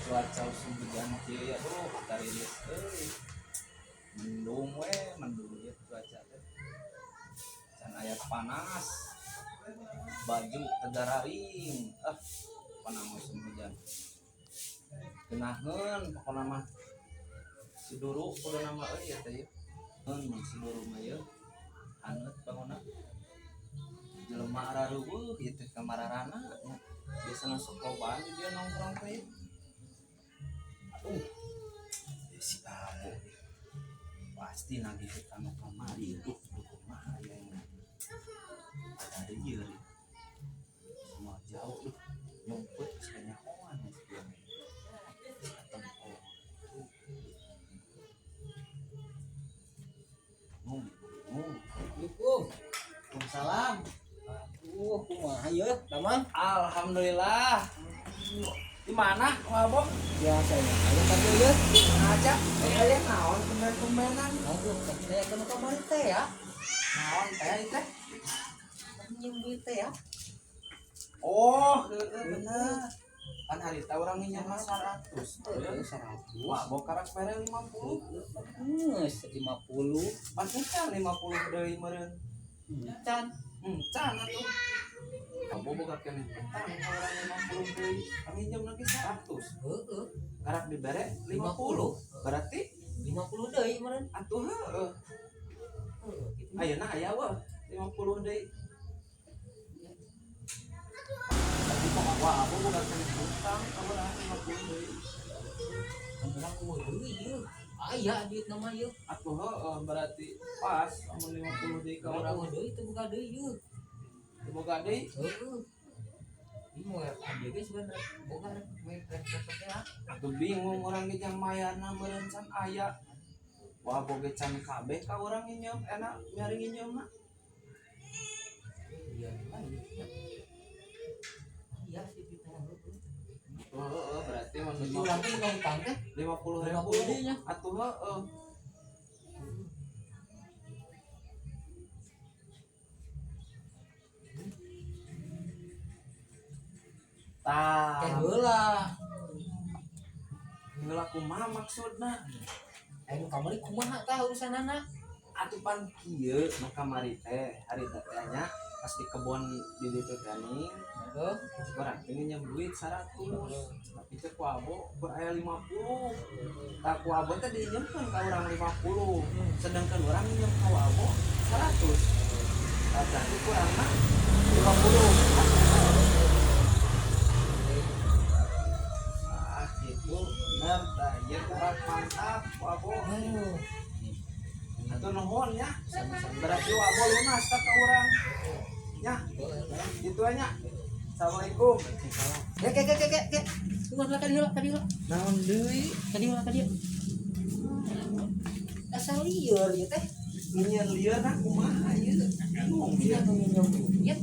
cuaca musim hujan kieu ya bro tariris mendung we mendung ieu cuaca teh can aya panas baju tegararing panas musim hujan genaheun pokona mah siduru kudu nama euy ya teh mun siduru mah ieu aneut bangunna jelema ararueuh ieu teh kamararana biasana sok lobaan dia nongkrong teh si abo pasti nagih ke kana kamari mah aya ada ieu semua jauh nyumput kayaknya hoan dia ketemu Assalamualaikum. Waalaikumsalam. Kumaha ieu? Damang? alhamdulillah di mana mabok Biasanya aya ka ieu. ngajak aya naon pemain-pemainan Aduh, saya kan kamari teh ya. naon teh teh Pinjem duit teh ya. oh bener kan hari tahu orang minyak 100 Heeh, 100. wah bokarak pere 50 Geus 50. pasti kan 50 deui meureun Can. can atuh abo boga keneh petang orang 50 deui pinjem lagi 100 Heeh. karak dibere 50 berarti 50 deui meureun. atuh heueuh Heeh, kitu. ayeuna aya weh 50 deui tapi kok abo boga keneh utang orang 50 deui Antara kumaha deui ieu. Aya duit nama ieu. atuh heueuh berarti pas amun 50 deui ka urang Kumaha deui teu buka deui ieu. boga deui Heeh. Ini mau ada guys sebenarnya bukan repot ya. atuh bingung orang ge jang mayarna meureun can aya wah boga can kabeh ka urang nginjem enak nyari nginjemna Iya, iya sih kita heeh berarti mun Jadi orang tuh nggak utang teh 50.000 deui nya. atuh heueuh tah Teh heula. heula kumaha maksudna Ayo kamari kumaha tah urusanana? atuh pan kieu nu kamari teh hari teh nya pas di kebon di ditu tani Heeh. urang teh nginjem duit 100 tapi teh ku abo kur aya 50 tah ku abo teh diinjemkeun ka urang 50 sedangkan urang nginjem ka abo 100 tah berarti kurangna 50 itu bener tah ieu karak mantap ku abo Aduh. atuh nuhun nya berarti ku abo lunas tah ka urang nya gitu nya assalamualaikum Ke. Tunggu lah kadi heula. naon deui Kadi heula. Asal lieur ieu teh. nyieur lieur kumaha ieu bingung Dia dia minjem duit.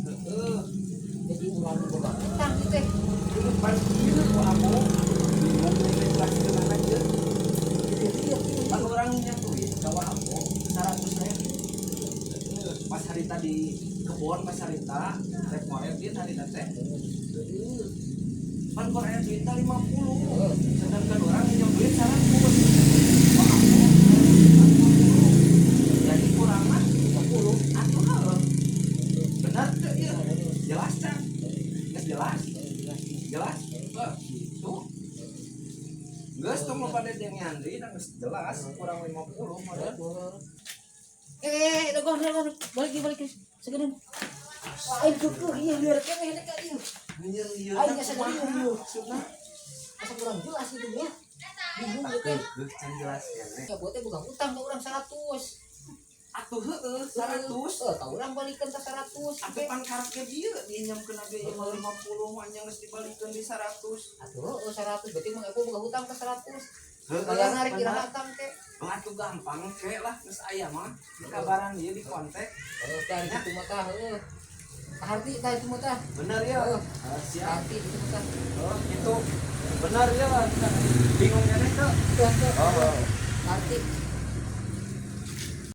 heeh Jadi urang boga utang ieu teh. itu pas ieu ku abo bingung deui kelas kenana ieu kan urang nya duit ka abo 100.000 pas harita di kebon pas harita rek ngorek dia harita teh kan ngorek duit 50 sedangkan orang nginjem duit 100 wah abo jadi kurangan 50 atuh heueuh bener teh ieu jelas teh geus jelas gitu geus tong lo pada jeung nyandri geus jelas kurang 50 meureun Dogon. Balik. Segeun. Aing kuku ieu lieur keneh ka ieu. nyieur lieur Aing geus sadar kumaha ieu. maksudna Asa kurang jelas itu ya. Bingung ieu teh. geus can jelas keneh Ya bote bukan utang ke urang 100. atuh heueuh 100 Ka urang balikeun ka 100. atuh pan karak ge dieu diinjemkeun age ieu 50 mah nya geus dibalikeun di 100 Atuh 100 berarti mah aku bukan utang ke 100. heueuh Bayarna rek kira bener. utang teh. Atuh gampang ke lah geus aya mah kabaran ieu di kontak Tah itu mah tah heueuh. Harti tah itu mah tah. bener ya siap Harti itu mah tah. itu bener ya bingung keneh teh Tuh. Harti